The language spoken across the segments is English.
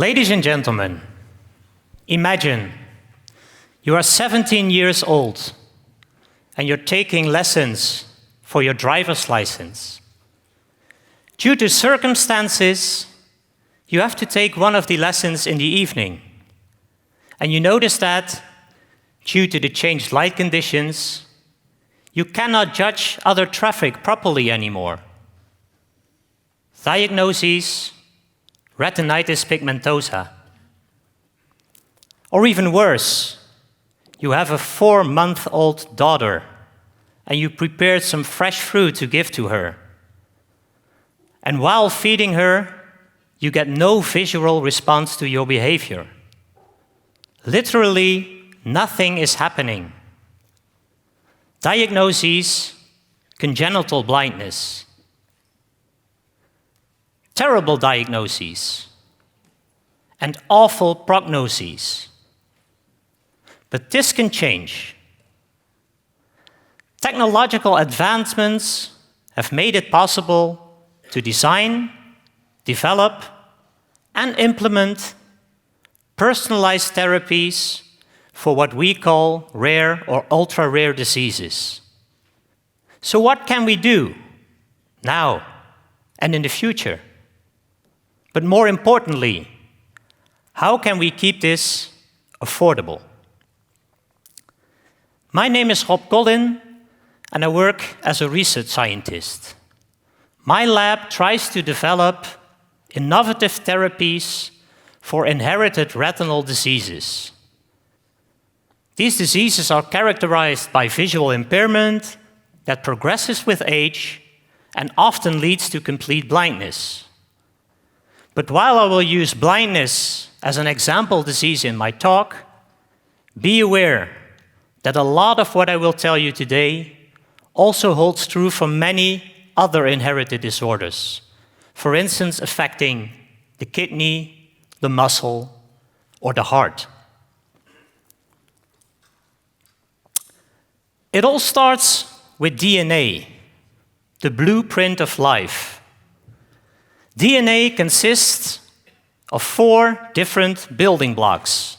Ladies and gentlemen, imagine you are 17 years old and you're taking lessons for your driver's license. Due to circumstances, you have to take one of the lessons in the evening. And you notice that, due to the changed light conditions, you cannot judge other traffic properly anymore. Diagnoses, retinitis pigmentosa. Or even worse, you have a 4-month-old daughter and you prepared some fresh fruit to give to her. And while feeding her, you get no visual response to your behavior. Literally, nothing is happening. Diagnoses, congenital blindness. Terrible diagnoses. And awful prognoses. But this can change. Technological advancements have made it possible to design, develop, and implement personalized therapies for what we call rare or ultra-rare diseases. So what can we do now and in the future? But more importantly, how can we keep this affordable? My name is Collin, and I work as a research scientist. My lab tries to develop innovative therapies for inherited retinal diseases. These diseases are characterized by visual impairment that progresses with age and often leads to complete blindness. But while I will use blindness as an example disease in my talk, be aware that a lot of what I will tell you today also holds true for many other inherited disorders, for instance, affecting the kidney, the muscle, or the heart. It all starts with DNA, the blueprint of life. DNA consists of 4 different building blocks: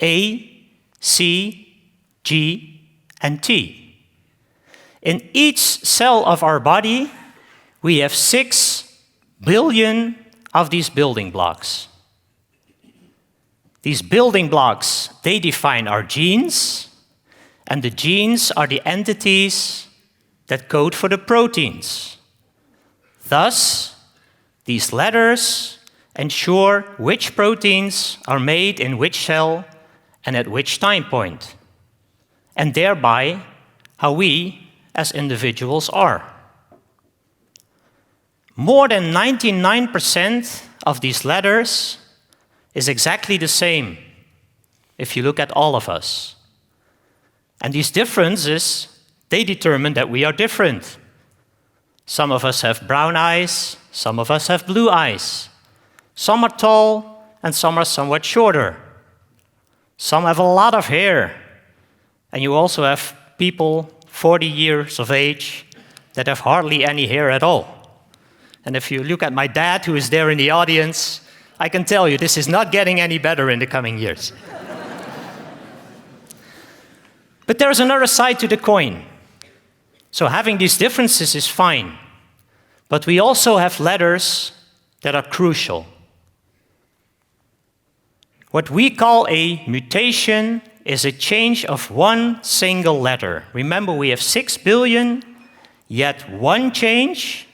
A, C, G, and T. In each cell of our body, we have 6 billion of these building blocks. These building blocks, they define our genes, and the genes are the entities that code for the proteins. Thus, these letters ensure which proteins are made in which cell and at which time point, and thereby how we as individuals are. More than 99% of these letters is exactly the same if you look at all of us. And these differences, they determine that we are different. Some of us have brown eyes, some of us have blue eyes. Some are tall and some are somewhat shorter. Some have a lot of hair. And you also have people 40 years of age that have hardly any hair at all. And if you look at my dad, who is there in the audience, I can tell you this is not getting any better in the coming years. But there's another side to the coin. So having these differences is fine. But we also have letters that are crucial. What we call a mutation is a change of one single letter. Remember, we have 6 billion, yet one change,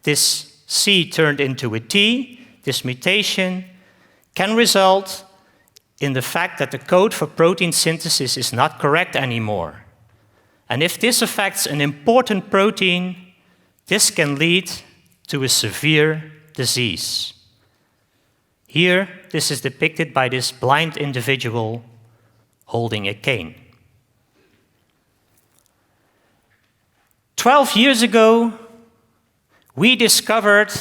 this C turned into a T, this mutation, can result in the fact that the code for protein synthesis is not correct anymore. And if this affects an important protein, this can lead to a severe disease. Here, this is depicted by this blind individual holding a cane. 12 years ago, we discovered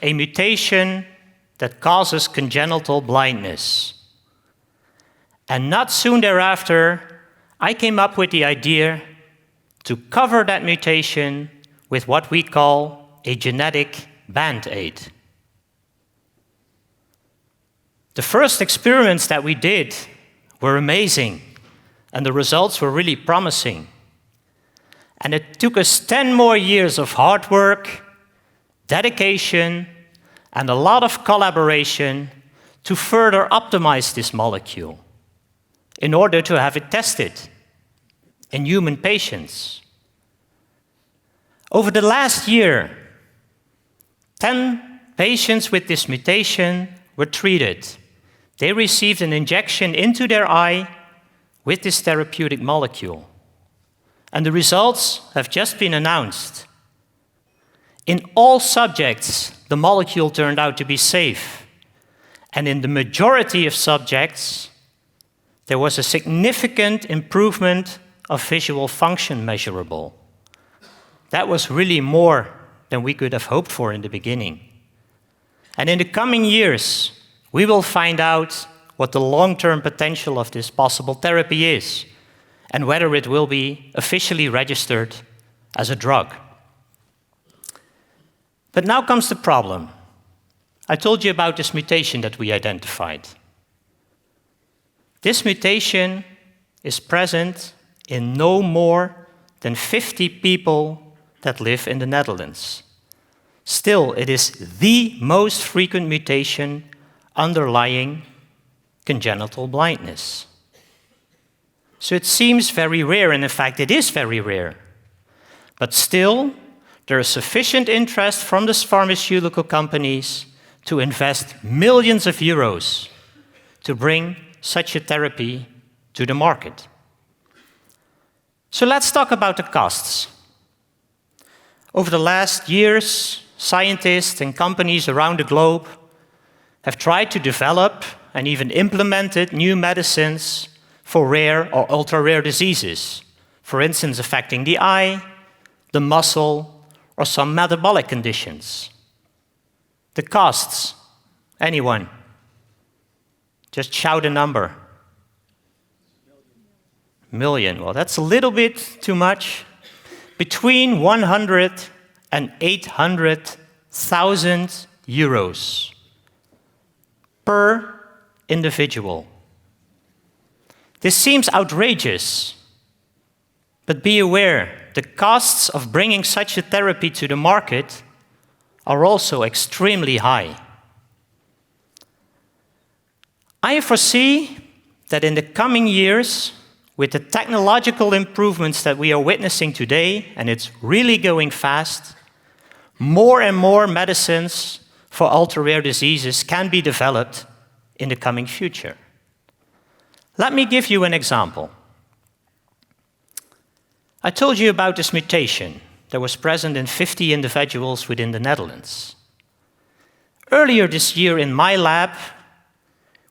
a mutation that causes congenital blindness. And not soon thereafter, I came up with the idea to cover that mutation with what we call a genetic band-aid. The first experiments that we did were amazing, and the results were really promising. And it took us 10 more years of hard work, dedication, and a lot of collaboration to further optimize this molecule in order to have it tested in human patients. Over the last year, 10 patients with this mutation were treated. They received an injection into their eye with this therapeutic molecule. And the results have just been announced. In all subjects, the molecule turned out to be safe. And in the majority of subjects, there was a significant improvement of visual function measurable. That was really more than we could have hoped for in the beginning. And in the coming years, we will find out what the long-term potential of this possible therapy is, and whether it will be officially registered as a drug. But now comes the problem. I told you about this mutation that we identified. This mutation is present in no more than 50 people that live in the Netherlands. Still, it is the most frequent mutation underlying congenital blindness. So it seems very rare, and in fact it is very rare. But still, there is sufficient interest from the pharmaceutical companies to invest millions of euros to bring such a therapy to the market. So let's talk about the costs. Over the last years, scientists and companies around the globe have tried to develop and even implemented new medicines for rare or ultra-rare diseases, for instance, affecting the eye, the muscle, or some metabolic conditions. The costs, anyone? Just shout a number. Million. Well, that's a little bit too much. Between 100 and 800,000 euros per individual. This seems outrageous, but be aware, the costs of bringing such a therapy to the market are also extremely high. I foresee that in the coming years, with the technological improvements that we are witnessing today, and it's really going fast, more and more medicines for ultra-rare diseases can be developed in the coming future. Let me give you an example. I told you about this mutation that was present in 50 individuals within the Netherlands. Earlier this year in my lab,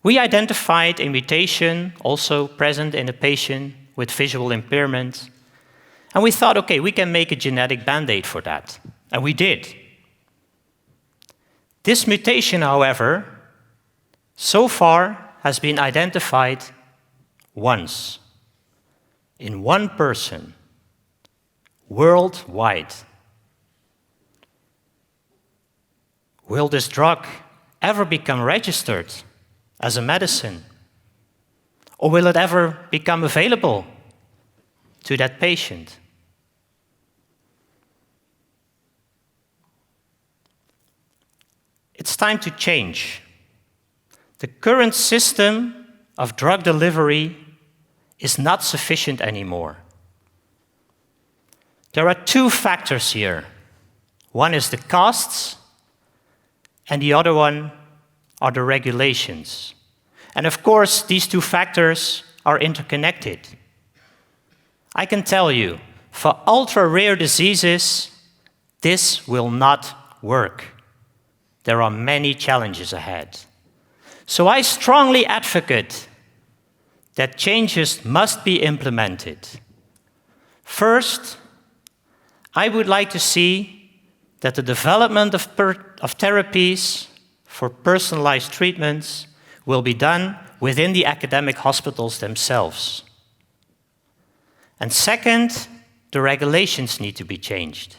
we identified a mutation also present in a patient with visual impairment. And we thought, okay, we can make a genetic band-aid for that. And we did. This mutation, however, so far has been identified once, in one person, worldwide. Will this drug ever become registered as a medicine? Or will it ever become available to that patient? It's time to change. The current system of drug delivery is not sufficient anymore. There are two factors here. One is the costs, and the other one are the regulations. And of course, these two factors are interconnected. I can tell you, for ultra-rare diseases, this will not work. There are many challenges ahead. So I strongly advocate that changes must be implemented. First, I would like to see that the development of therapies for personalized treatments will be done within the academic hospitals themselves. And second, the regulations need to be changed.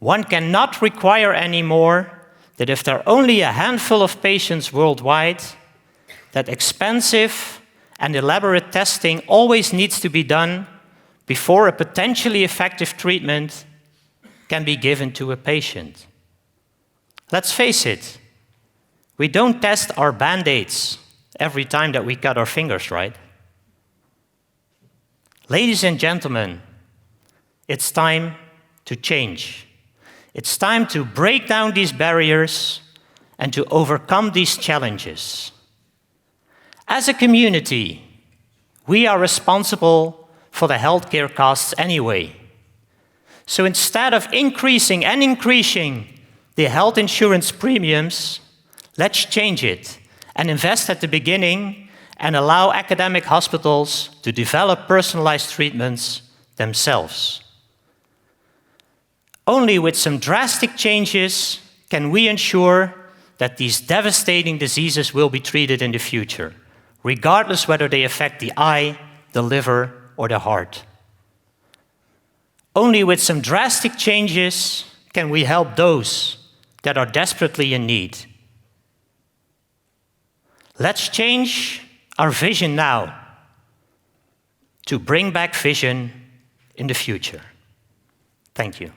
One cannot require anymore that if there are only a handful of patients worldwide, that expensive and elaborate testing always needs to be done before a potentially effective treatment can be given to a patient. Let's face it, we don't test our Band-Aids every time that we cut our fingers, right? Ladies and gentlemen, it's time to change. It's time to break down these barriers and to overcome these challenges. As a community, we are responsible for the healthcare costs anyway. So instead of increasing the health insurance premiums, let's change it and invest at the beginning and allow academic hospitals to develop personalized treatments themselves. Only with some drastic changes can we ensure that these devastating diseases will be treated in the future, regardless whether they affect the eye, the liver, or the heart. Only with some drastic changes can we help those that are desperately in need. Let's change our vision now to bring back vision in the future. Thank you.